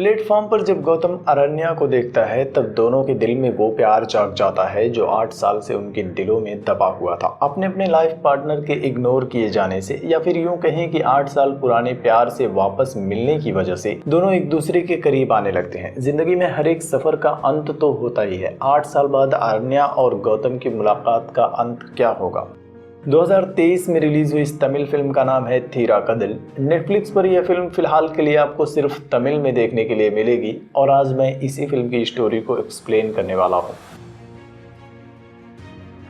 Platform पर जब गौतम अरण्या को देखता है तब दोनों के दिल में वो प्यार जाग जाता है जो 8 साल से उनके दिलों में दबा हुआ था। अपने अपने लाइफ पार्टनर के इग्नोर किए जाने से या फिर यूं कहें कि 8 साल पुराने प्यार से वापस मिलने की वजह से दोनों एक दूसरे के करीब आने लगते हैं। जिंदगी में हर एक सफर का अंत तो होता ही है। 8 साल बाद अरण्या और गौतम की मुलाकात का अंत क्या होगा? 2023 में रिलीज हुई इस तमिल फिल्म का नाम है थीराकदल। नेटफ्लिक्स पर यह फिल्म फिलहाल के लिए आपको सिर्फ तमिल में देखने के लिए मिलेगी और आज मैं इसी फिल्म की स्टोरी को एक्सप्लेन करने वाला हूँ।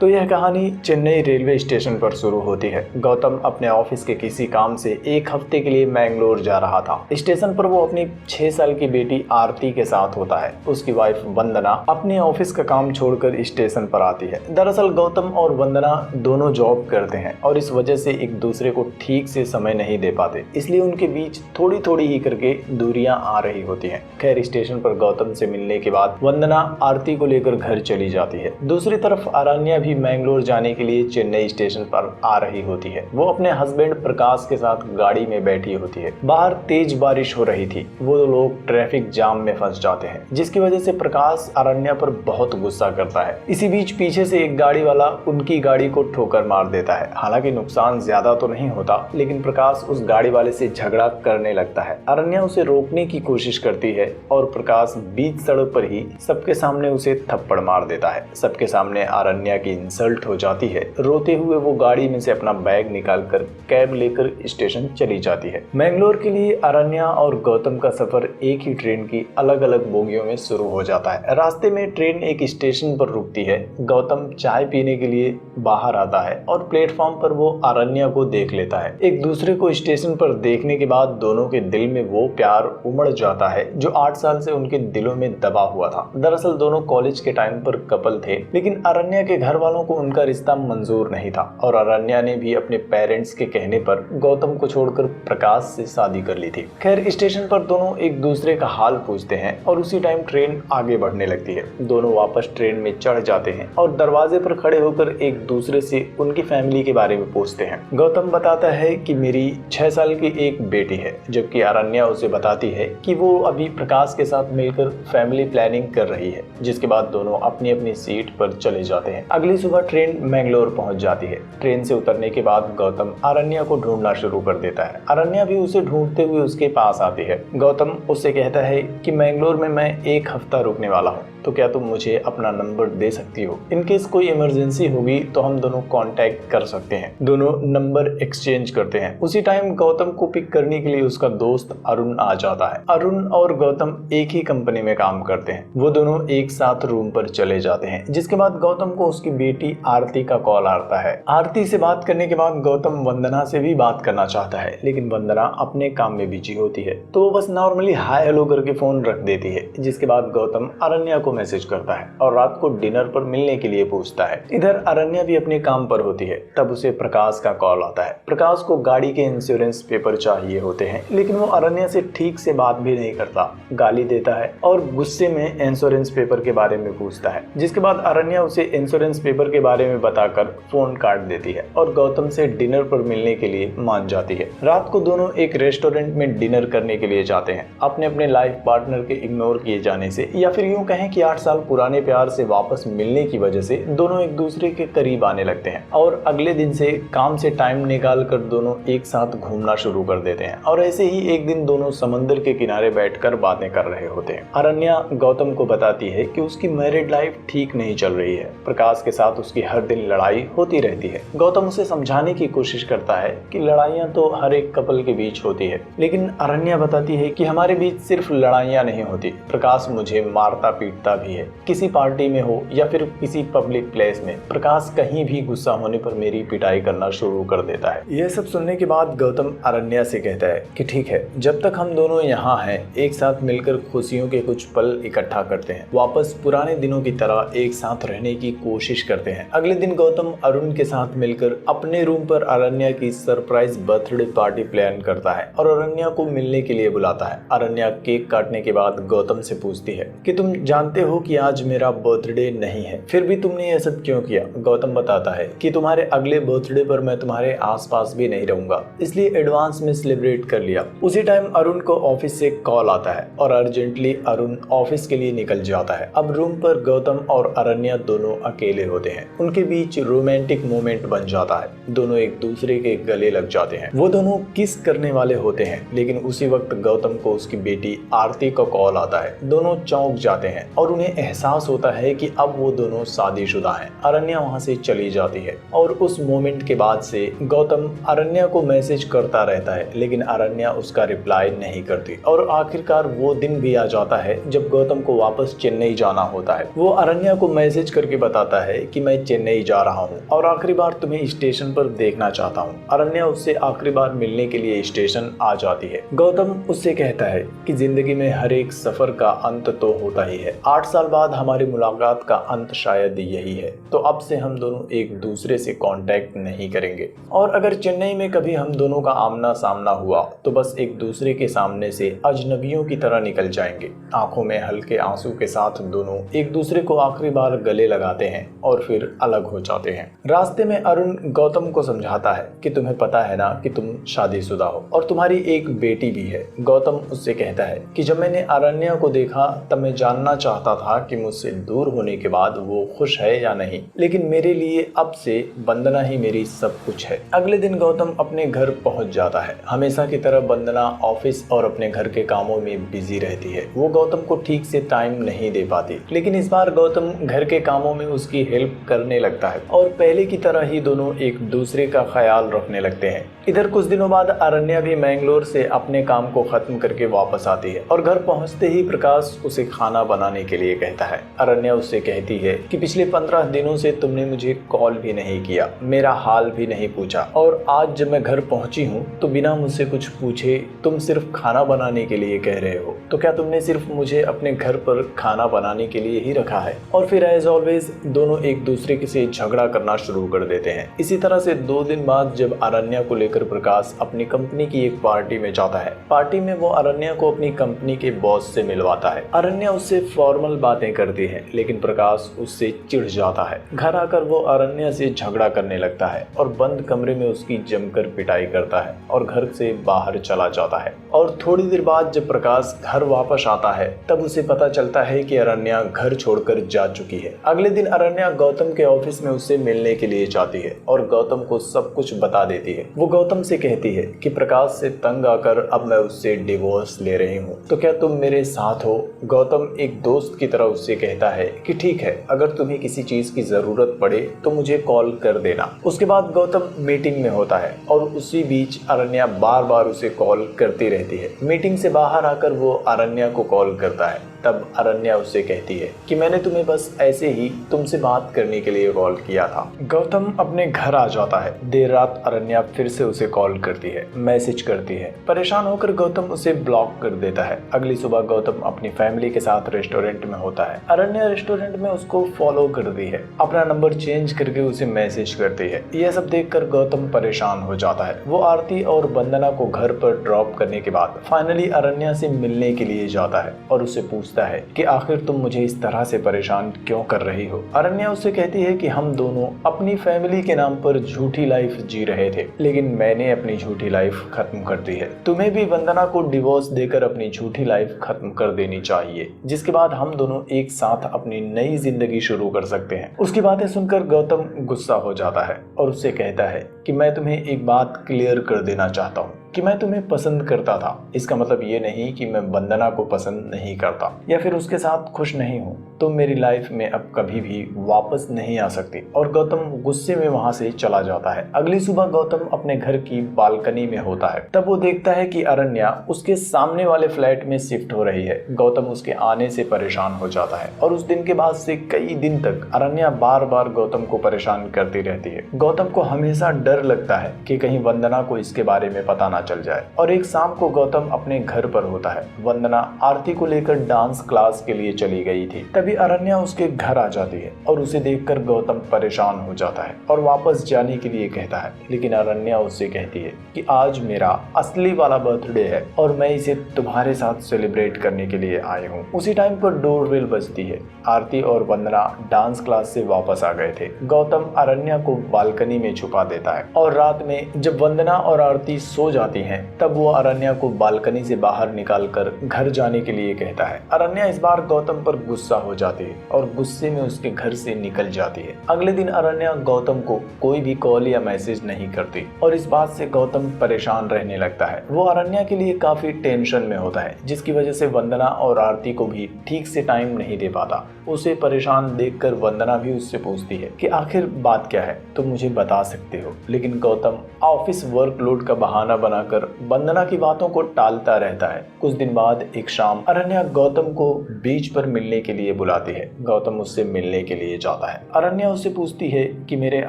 तो यह कहानी चेन्नई रेलवे स्टेशन पर शुरू होती है। गौतम अपने ऑफिस के किसी काम से एक हफ्ते के लिए मैंगलोर जा रहा था। स्टेशन पर वो अपनी 6 साल की बेटी आरती के साथ होता है। उसकी वाइफ वंदना अपने ऑफिस का काम छोड़कर स्टेशन पर आती है। दरअसल गौतम और वंदना दोनों जॉब करते हैं और इस वजह से एक दूसरे को ठीक से समय नहीं दे पाते, इसलिए उनके बीच थोड़ी थोड़ी ही करके दूरियां आ रही होती हैं। खैर, स्टेशन पर गौतम से मिलने के बाद वंदना आरती को लेकर घर चली जाती है। दूसरी तरफ अरण्या भी मैंगलोर जाने के लिए चेन्नई स्टेशन पर आ रही होती है। वो अपने हस्बैंड प्रकाश के साथ गाड़ी में बैठी होती है। बाहर तेज बारिश हो रही थी। वो लोग ट्रैफिक जाम में फंस जाते हैं, जिसकी वजह से प्रकाश अरण्या पर बहुत गुस्सा करता है। इसी बीच पीछे से एक गाड़ी वाला उनकी गाड़ी को ठोकर मार देता है। हालांकि नुकसान ज्यादा तो नहीं होता, लेकिन प्रकाश उस गाड़ी वाले से झगड़ा करने लगता है। अरण्या उसे रोकने की कोशिश करती है और प्रकाश बीच सड़क पर ही सबके सामने उसे थप्पड़ मार देता है। सबके सामने अरण्या की इंसल्ट हो जाती है। रोते हुए वो गाड़ी में से अपना बैग निकालकर कैब लेकर स्टेशन चली जाती है। मैंगलोर के लिए अरण्या और गौतम का सफर एक ही ट्रेन की अलग अलग बोगियों में शुरू हो जाता है। रास्ते में ट्रेन एक स्टेशन पर रुकती है। गौतम चाय पीने के लिए बाहर आता है और प्लेटफॉर्म पर वो अरण्या को देख लेता है। एक दूसरे को स्टेशन पर देखने के बाद दोनों के दिल में वो प्यार उमड़ जाता है जो 8 साल से उनके दिलों में दबा हुआ था। दरअसल दोनों कॉलेज के टाइम पर कपल थे, लेकिन अरण्या के घर वालों को उनका रिश्ता मंजूर नहीं था और अरण्या ने भी अपने पेरेंट्स के कहने पर गौतम को छोड़कर प्रकाश से शादी कर ली थी। खैर, स्टेशन पर दोनों एक दूसरे का हाल पूछते हैं और उसी टाइम ट्रेन आगे बढ़ने लगती है। दोनों वापस ट्रेन में चढ़ जाते हैं और दरवाजे पर खड़े होकर एक दूसरे से उनकी फैमिली के बारे में पूछते हैं। गौतम बताता है कि मेरी 6 साल की एक बेटी है, जबकि अरण्या उसे बताती है कि वो अभी प्रकाश के साथ मिलकर फैमिली प्लानिंग कर रही है। जिसके बाद दोनों अपनी अपनी सीट पर चले जाते हैं। अगली सुबह ट्रेन मैंगलोर पहुंच जाती है। ट्रेन से उतरने के बाद गौतम अरण्या को ढूंढना शुरू कर देता है। अरण्या भी उसे ढूंढते हुए उसके पास आती है। गौतम उससे कहता है कि मैंगलोर में मैं एक हफ्ता रुकने वाला हूँ, तो क्या तुम मुझे अपना नंबर दे सकती हो? इनकेस कोई इमरजेंसी होगी तो हम दोनों कांटेक्ट कर सकते हैं। दोनों नंबर एक्सचेंज करते हैं। उसी टाइम गौतम को पिक करने के लिए उसका दोस्त अरुण आ जाता है। अरुण और गौतम एक ही कंपनी में काम करते हैं। वो दोनों एक साथ रूम पर चले जाते हैं। जिसके बाद गौतम को उसकी बेटी आरती का कॉल आता है। आरती से बात करने के बाद गौतम वंदना से भी बात करना चाहता है, लेकिन वंदना अपने काम में बिजी होती है, तो वो बस नॉर्मली हाय हेलो करके फोन रख देती है। जिसके बाद गौतम अरण्या को मैसेज करता है और रात को डिनर पर मिलने के लिए पूछता है। इधर अरण्या भी अपने काम पर होती है। तब उसे प्रकाश का कॉल आता है। प्रकाश को गाड़ी के इंश्योरेंस पेपर चाहिए होते हैं, लेकिन वो अरण्या से ठीक से बात भी नहीं करता, गाली देता है और गुस्से में इंश्योरेंस पेपर के बारे में पूछता है। जिसके बाद अरण्या उसे इंश्योरेंस पेपर के बारे में बताकर फोन काट देती है और गौतम से डिनर पर मिलने के लिए मान जाती है। रात को दोनों एक रेस्टोरेंट में डिनर करने के लिए जाते हैं। अपने अपने लाइफ पार्टनर के इग्नोर किए जाने से या फिर यूं कहें कि 8 साल पुराने प्यार से वापस मिलने की वजह से दोनों एक दूसरे के करीब आने लगते हैं और अगले दिन से काम से टाइम निकाल कर दोनों एक साथ घूमना शुरू कर देते हैं। और ऐसे ही एक दिन दोनों समंदर के किनारे बैठकर बातें कर रहे होते हैं। अरण्या गौतम को बताती है कि उसकी मैरिड लाइफ ठीक नहीं चल रही है। प्रकाश के साथ उसकी हर दिन लड़ाई होती रहती है। गौतम उसे समझाने की कोशिश करता है कि लड़ाइयाँ तो हर एक कपल के बीच होती है, लेकिन अरण्या बताती है कि हमारे बीच सिर्फ लड़ाइयाँ नहीं होती, प्रकाश मुझे मारता पीटता भी है। किसी पार्टी में हो या फिर किसी पब्लिक प्लेस में, प्रकाश कहीं भी गुस्सा होने पर मेरी पिटाई करना शुरू कर देता है। यह सब सुनने के बाद गौतम अरण्या से कहता है कि ठीक है, जब तक हम दोनों यहाँ हैं एक साथ मिलकर खुशियों के कुछ पल इकट्ठा करते हैं, वापस पुराने दिनों की तरह एक साथ रहने की कोशिश करते हैं। अगले दिन गौतम अरुण के साथ मिलकर अपने रूम पर अरण्या की सरप्राइज बर्थडे पार्टी प्लान करता है और अरण्या को मिलने के लिए बुलाता है। अरण्या केक काटने के बाद गौतम से पूछती है कि तुम जानते जानते हो कि आज मेरा बर्थडे नहीं है, फिर भी तुमने ये सब क्यों किया? गौतम बताता है कि तुम्हारे अगले बर्थडे पर मैं तुम्हारे आसपास भी नहीं रहूंगा, इसलिए एडवांस में सेलिब्रेट कर लिया। उसी टाइम अरुण को ऑफिस से कॉल आता है और अर्जेंटली अरुण ऑफिस के लिए निकल जाता है। अब रूम पर गौतम और अरण्या दोनों अकेले होते हैं। उनके बीच रोमांटिक मोमेंट बन जाता है, दोनों एक दूसरे के गले लग जाते हैं। वो दोनों किस करने वाले होते हैं, लेकिन उसी वक्त गौतम को उसकी बेटी आरती का कॉल आता है। दोनों चौंक जाते हैं और उन्हें एहसास होता है कि अब वो दोनों शादीशुदा हैं। अरण्या वहां से चली जाती है और उस मोमेंट के बाद से गौतम अरण्या को मैसेज करता रहता है, लेकिन अरण्या उसका रिप्लाई नहीं करती। और आखिरकार वो दिन भी आ जाता है जब गौतम को वापस चेन्नई जाना होता है। वो अरण्या को मैसेज करके बताता है कि मैं चेन्नई जा रहा हूँ और आखिरी बार तुम्हें स्टेशन पर देखना चाहता हूँ। अरण्या उससे आखिरी बार मिलने के लिए स्टेशन आ जाती है। गौतम उससे कहता है कि जिंदगी में हर एक सफर का अंत तो होता ही है। 8 साल बाद हमारी मुलाकात का अंत शायद यही है, तो अब से हम दोनों एक दूसरे से कांटेक्ट नहीं करेंगे और अगर चेन्नई में कभी हम दोनों का आमना सामना हुआ तो बस एक दूसरे के सामने से अजनबियों की तरह निकल जाएंगे। आंखों में हल्के आंसू के साथ दोनों एक दूसरे को आखिरी बार गले लगाते हैं और फिर अलग हो जाते हैं। रास्ते में अरुण गौतम को समझाता है कि तुम्हें पता है ना कि तुम शादीशुदा हो और तुम्हारी एक बेटी भी है। गौतम उससे कहता है कि जब मैंने अरण्या को देखा तब मैं जानना चाहता था कि मुझसे दूर होने के बाद वो खुश है या नहीं, लेकिन मेरे लिए अब से वंदना ही मेरी सब कुछ है। अगले दिन गौतम अपने घर पहुंच जाता है। हमेशा की तरह वंदना ऑफिस और अपने घर के कामों में बिजी रहती है। वो गौतम को ठीक से टाइम नहीं दे पाती, लेकिन इस बार गौतम घर के कामों में उसकी हेल्प करने लगता है और पहले की तरह ही दोनों एक दूसरे का ख्याल रखने लगते हैं। इधर कुछ दिनों बाद अरण्या भी मैंगलोर से अपने काम को खत्म करके वापस आती है और घर पहुंचते ही प्रकाश उसे खाना बनाने के लिए कहता है। अरण्या उससे कहती है कि पिछले 15 दिनों से तुमने मुझे कॉल भी नहीं किया, मेरा हाल भी नहीं पूछा और आज जब मैं घर पहुंची हूँ तो बिना मुझसे कुछ पूछे तुम सिर्फ खाना बनाने के लिए कह रहे हो। तो क्या तुमने सिर्फ मुझे अपने घर पर खाना बनाने के लिए ही रखा है? और फिर एज ऑलवेज दोनों एक दूसरे से झगड़ा करना शुरू कर देते हैं। इसी तरह से 2 दिन बाद जब अरण्या को लेकर प्रकाश अपनी कंपनी की एक पार्टी में जाता है। पार्टी में वो अरण्या को अपनी कंपनी के बॉस से मिलवाता है। अरण्या उससे फॉर्मल बातें करती है, लेकिन प्रकाश उससे चिढ़ जाता है। घर आकर वो अरण्या से झगड़ा करने लगता है और बंद कमरे में उसकी जमकर पिटाई करता है और घर से बाहर चला जाता है। और थोड़ी देर बाद जब प्रकाश घर वापस आता है तब उसे पता चलता है कि अरण्या घर छोड़कर जा चुकी है। अगले दिन अरण्या गौतम के ऑफिस में उससे मिलने के लिए जाती है और गौतम को सब कुछ बता देती है। वो गौतम से कहती है कि प्रकाश से तंग आकर अब मैं उससे डिवोर्स ले रही हूँ, तो क्या तुम मेरे साथ हो? गौतम एक दोस्त की तरह उससे कहता है कि ठीक है, अगर तुम्हें किसी चीज की जरूरत पड़े तो मुझे कॉल कर देना। उसके बाद गौतम मीटिंग में होता है और उसी बीच अरण्या बार बार उसे कॉल करती रहती है। मीटिंग से बाहर आकर वो अरण्या को कॉल करता है। तब अरण्या उससे कहती है कि मैंने तुम्हें बस ऐसे ही तुमसे बात करने के लिए कॉल किया था। गौतम अपने घर आ जाता है। देर रात अरण्या फिर से उसे कॉल करती है, मैसेज करती है। परेशान होकर गौतम उसे ब्लॉक कर देता है। अगली सुबह गौतम अपनी फैमिली के साथ रेस्टोरेंट में होता है। अरण्या रेस्टोरेंट में उसको फॉलो करती है, अपना नंबर चेंज करके उसे मैसेज करती है। यह सब देखकर गौतम परेशान हो जाता है। वो आरती और वंदना को घर पर ड्रॉप करने के बाद फाइनली अरण्या से मिलने के लिए जाता है और उसे पूछता है कि आखिर तुम मुझे इस तरह से परेशान क्यों कर रही हो? अरण्या उससे कहती है कि हम दोनों अपनी फैमिली के नाम पर झूठी लाइफ जी रहे थे, लेकिन मैंने अपनी झूठी लाइफ खत्म कर दी है। तुम्हें भी वंदना को डिवोर्स देकर अपनी झूठी लाइफ खत्म कर देनी चाहिए, जिसके बाद हम दोनों एक साथ अपनी नई जिंदगी शुरू कर सकते हैं। उसकी बातें सुनकर गौतम गुस्सा हो जाता है और उससे कहता है कि मैं तुम्हें एक बात क्लियर कर देना चाहता हूँ कि मैं तुम्हें पसंद करता था। इसका मतलब ये नहीं कि मैं वंदना को पसंद नहीं करता या फिर उसके साथ खुश नहीं हूँ। तुम मेरी लाइफ में अब कभी भी वापस नहीं आ सकती। और गौतम गुस्से में वहां से चला जाता है। अगली सुबह गौतम अपने घर की बालकनी में होता है। तब वो देखता है कि अरण्या उसके सामने वाले फ्लैट में शिफ्ट हो रही है। गौतम उसके आने से परेशान हो जाता है और उस दिन के बाद से कई दिन तक अरण्या बार बार गौतम को परेशान करती रहती है। गौतम को हमेशा डर लगता है कि कहीं वंदना को इसके बारे में पता ना चल जाए। और एक शाम को गौतम अपने घर पर होता है। वंदना आरती को लेकर डांस क्लास के लिए चली गई थी। तभी अरण्या उसके घर आ जाती है और उसे देखकर गौतम परेशान हो जाता है और वापस जाने के लिए कहता है। लेकिन अरण्या उससे कहती है कि आज मेरा असली वाला बर्थडे है और मैं इसे तुम्हारे साथ सेलिब्रेट करने के लिए आई हूँ। उसी टाइम पर डोरबेल बजती है। आरती और वंदना डांस क्लास से वापस आ गए थे। गौतम अरण्या को बालकनी में छुपा देता है और रात में जब वंदना और आरती सो जाती हैं, तब वो अरण्या को बालकनी से बाहर निकालकर घर जाने के लिए कहता है। अरण्या इस बार गौतम पर गुस्सा हो जाती है और गुस्से में उसके घर से निकल जाती है। अगले दिन अरण्या गौतम को कोई भी कॉल या मैसेज नहीं करती और इस बात से गौतम परेशान रहने लगता है। वो अरण्या के लिए काफी टेंशन में होता है, जिसकी वजह से वंदना और आरती को भी ठीक से टाइम नहीं दे पाता। उसे परेशान देखकर वंदना भी उससे पूछती है कि आखिर बात क्या है, तुम मुझे बता सकते हो। लेकिन गौतम ऑफिस वर्कलोड का बहाना बनाकर वंदना की बातों को टालता रहता है। कुछ दिन बाद एक शाम अरण्या गौतम को बीच पर मिलने के लिए बुलाती है। गौतम उससे मिलने के लिए जाता है। अरण्या उससे पूछती है कि मेरे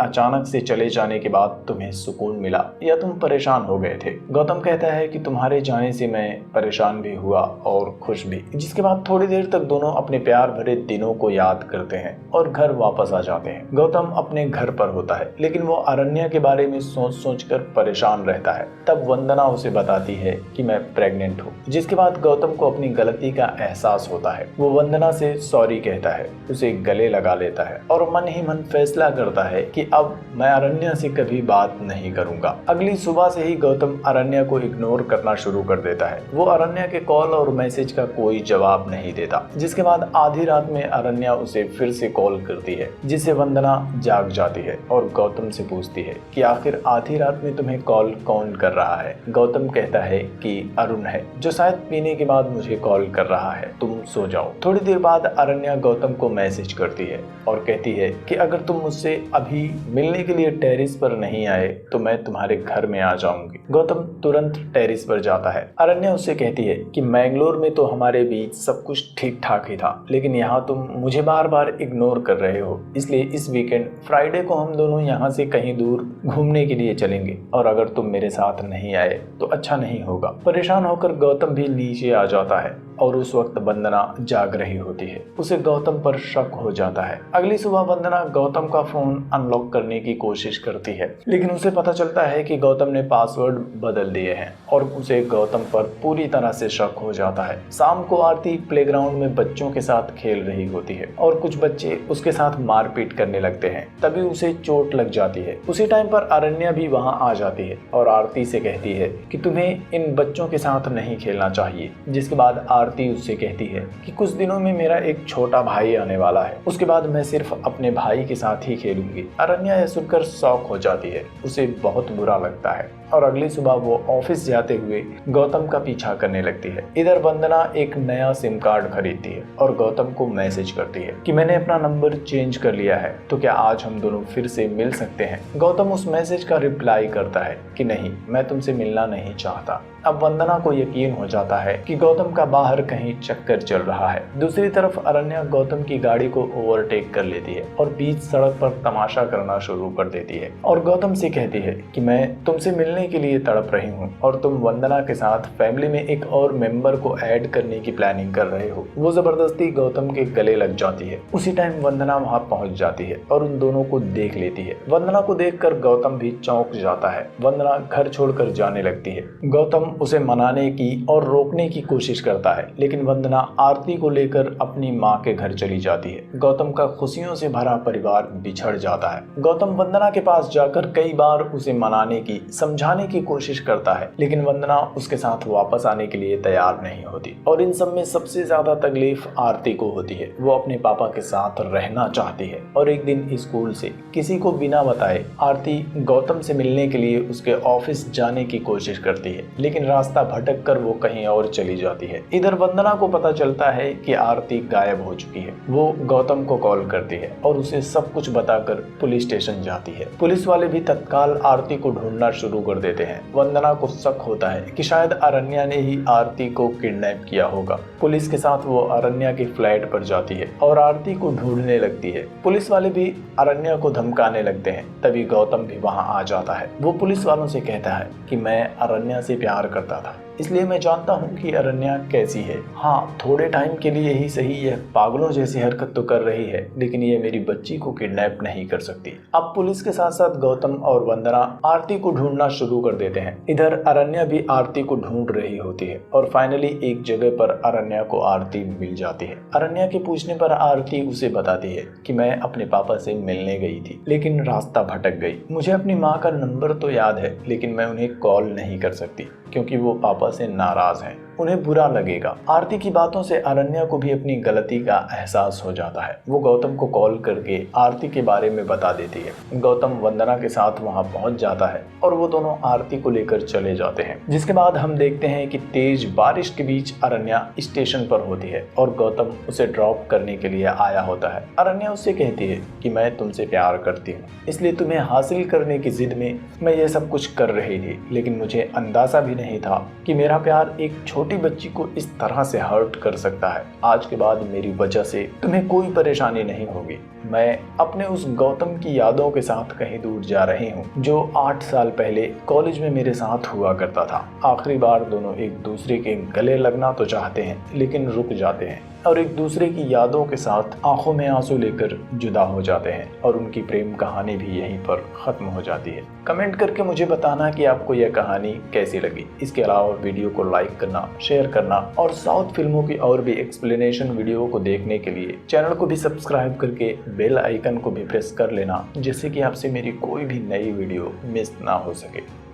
अचानक से चले जाने के बाद तुम्हें सुकून मिला या तुम परेशान हो गए थे। गौतम कहता है कि तुम्हारे जाने से मैं परेशान भी हुआ और खुश भी। जिसके बाद थोड़ी देर तक दोनों अपने प्यार भरे दिनों को याद करते हैं और घर वापस आ जाते हैं। गौतम अपने घर पर होता है, लेकिन वो अरण्या के बारे में सोच सोच कर परेशान रहता है। तब वंदना उसे बताती है कि मैं प्रेग्नेंट हूँ। जिसके बाद गौतम को अपनी गलती का एहसास होता है। वो वंदना से सॉरी कहता है, उसे गले लगा लेता है और मन ही मन फैसला करता है कि अब मैं अरण्या से कभी बात नहीं करूंगा। अगली सुबह से ही गौतम अरण्या को इग्नोर करना शुरू कर देता है। वो अरण्या के कॉल और मैसेज का कोई जवाब नहीं देता। जिसके बाद आधी रात में अरण्या उसे फिर से कॉल करती है, जिससे वंदना जाग जाती है और गौतम से पूछती है कि आखिर आधी रात में तुम्हें कॉल कौन कर रहा है। गौतम कहता है कि अरुण है, जो शायद पीने के बाद मुझे कॉल कर रहा है, तुम सो जाओ। थोड़ी देर बाद अरण्या गौतम को मैसेज करती है और कहती है कि अगर तुम मुझसे अभी मिलने के लिए टेरिस पर नहीं आए तो मैं तुम्हारे घर में आ जाऊंगी। गौतम तुरंत टेरिस पर जाता है। अरण्या उससे कहती है कि मैंगलोर में तो हमारे बीच सब कुछ ठीक ठाक ही था, लेकिन यहाँ तुम मुझे बार बार इग्नोर कर रहे हो, इसलिए इस वीकेंड फ्राइडे को हम दोनों यहाँ से कहीं दूर घूमने के लिए चलेंगे और अगर तुम मेरे साथ नहीं आए तो अच्छा नहीं होगा। परेशान होकर गौतम भी नीचे आ जाता है और उस वक्त वंदना जाग रही होती है। उसे गौतम पर शक हो जाता है। अगली सुबह वंदना गौतम का फोन अनलॉक करने की कोशिश करती है, लेकिन उसे पता चलता है कि गौतम ने पासवर्ड बदल दिए हैं और उसे गौतम पर पूरी तरह से शक हो जाता है। शाम को आरती प्लेग्राउंड में बच्चों के साथ खेल रही होती है और कुछ बच्चे उसके साथ मारपीट करने लगते हैं। तभी उसे चोट लग जाती है। उसी टाइम पर अरण्या भी वहां आ जाती है और आरती से कहती है कि तुम्हें इन बच्चों के साथ नहीं खेलना चाहिए। जिसके बाद आरती उससे कहती है कि कुछ दिनों में मेरा एक छोटा भाई आने वाला है, उसके बाद मैं सिर्फ अपने भाई के साथ ही खेलूंगी। अरण्या यह सुनकर शॉक हो जाती है। उसे बहुत बुरा लगता है और अगली सुबह वो ऑफिस जाते हुए गौतम का पीछा करने लगती है। इधर वंदना एक नया सिम कार्ड खरीदती है और गौतम को मैसेज करती है कि मैंने अपना नंबर चेंज कर लिया है, तो क्या आज हम दोनों फिर से मिल सकते हैं। गौतम उस मैसेज का रिप्लाई करता है कि नहीं, मैं तुमसे मिलना नहीं चाहता। अब वंदना को यकीन हो जाता है कि गौतम का बाहर कहीं चक्कर चल रहा है। दूसरी तरफ अरण्या गौतम की गाड़ी को ओवरटेक कर लेती है और बीच सड़क पर तमाशा करना शुरू कर देती है और गौतम से कहती है कि मैं तुमसे मिलने के लिए तड़प रही हूँ और तुम वंदना के साथ फैमिली में एक और मेंबर को ऐड करने की प्लानिंग कर रहे हो। वो जबरदस्ती गौतम के गले लग जाती है। उसी टाइम वंदना वहाँ पहुँच जाती है और उन दोनों को देख लेती है। वंदना को देखकर गौतम भी चौंक जाता है। वंदना घर छोड़कर जाने लगती है। गौतम उसे मनाने की और रोकने की कोशिश करता है, लेकिन वंदना आरती को लेकर अपनी माँ के घर चली जाती है। गौतम का खुशियों से भरा परिवार बिछड़ जाता है। गौतम वंदना के पास जाकर कई बार उसे मनाने की, समझाने की कोशिश करता है, लेकिन वंदना उसके साथ वापस आने के लिए तैयार नहीं होती। और इन सब में सबसे ज्यादा तकलीफ आरती को होती है। वो अपने पापा के साथ रहना चाहती है और एक दिन स्कूल से किसी को बिना बताए आरती गौतम से मिलने के लिए उसके ऑफिस जाने की कोशिश करती है, लेकिन लेकिन रास्ता भटक कर वो कहीं और चली जाती है। इधर वंदना को पता चलता है कि आरती गायब हो चुकी है। वो गौतम को कॉल करती है और उसे सब कुछ बताकर पुलिस स्टेशन जाती है। पुलिस वाले भी तत्काल आरती को ढूंढना शुरू कर देते हैं। वंदना को शक होता है कि शायद अरण्या ने ही आरती को किडनैप किया होगा। पुलिस के साथ वो अरण्या के फ्लैट पर जाती है और आरती को ढूंढने लगती है। पुलिस वाले भी अरण्या को धमकाने लगते हैं। तभी गौतम भी वहां आ जाता है। वो पुलिस वालों से कहता है कि मैं अरण्या से प्यार करता था, इसलिए मैं जानता हूँ कि अरण्या कैसी है। हाँ, थोड़े टाइम के लिए ही सही यह पागलों जैसी हरकत तो कर रही है, लेकिन ये मेरी बच्ची को किडनैप नहीं कर सकती। अब पुलिस के साथ साथ गौतम और वंदना आरती को ढूंढना शुरू कर देते हैं। इधर अरण्या भी आरती को ढूंढ रही होती है और फाइनली एक जगह पर अरण्या को आरती मिल जाती है। अरण्या के पूछने पर आरती उसे बताती है कि मैं अपने पापा से मिलने गई थी, लेकिन रास्ता भटक गई। मुझे अपनी माँ का नंबर तो याद है, लेकिन मैं उन्हें कॉल नहीं कर सकती क्योंकि वो पापा से नाराज हैं, उन्हें बुरा लगेगा। आरती की बातों से अरण्या को भी अपनी गलती का एहसास हो जाता है। वो गौतम को कॉल करके आरती के बारे में बता देती है। गौतम वंदना के साथ वहां पहुंच जाता है और वो दोनों आरती को लेकर चले जाते हैं। जिसके बाद हम देखते हैं कि तेज बारिश के बीच अरण्या स्टेशन पर होती है और गौतम उसे ड्रॉप करने के लिए आया होता है। अरण्या उससे कहती है कि मैं तुमसे प्यार करती हूँ, इसलिए तुम्हें हासिल करने की जिद में मैं ये सब कुछ कर रही थी, लेकिन मुझे अंदाजा भी नहीं था कि मेरा प्यार एक छोटी बच्ची को इस तरह से हर्ट कर सकता है। आज के बाद मेरी वजह से तुम्हें कोई परेशानी नहीं होगी। मैं अपने उस गौतम की यादों के साथ कहीं दूर जा रही हूँ, जो 8 साल पहले कॉलेज में मेरे साथ हुआ करता था। आखिरी बार दोनों एक दूसरे के गले लगना तो चाहते हैं, लेकिन रुक जाते हैं और एक दूसरे की यादों के साथ आंखों में आंसू लेकर जुदा हो जाते हैं और उनकी प्रेम कहानी भी यहीं पर खत्म हो जाती है। कमेंट करके मुझे बताना कि आपको यह कहानी कैसी लगी। इसके अलावा वीडियो को लाइक करना, शेयर करना और साउथ फिल्मों की और भी एक्सप्लेनेशन वीडियो को देखने के लिए चैनल को भी सब्सक्राइब करके बेल आइकन को भी प्रेस कर लेना, जिससे कि आपसे मेरी कोई भी नई वीडियो मिस ना हो सके।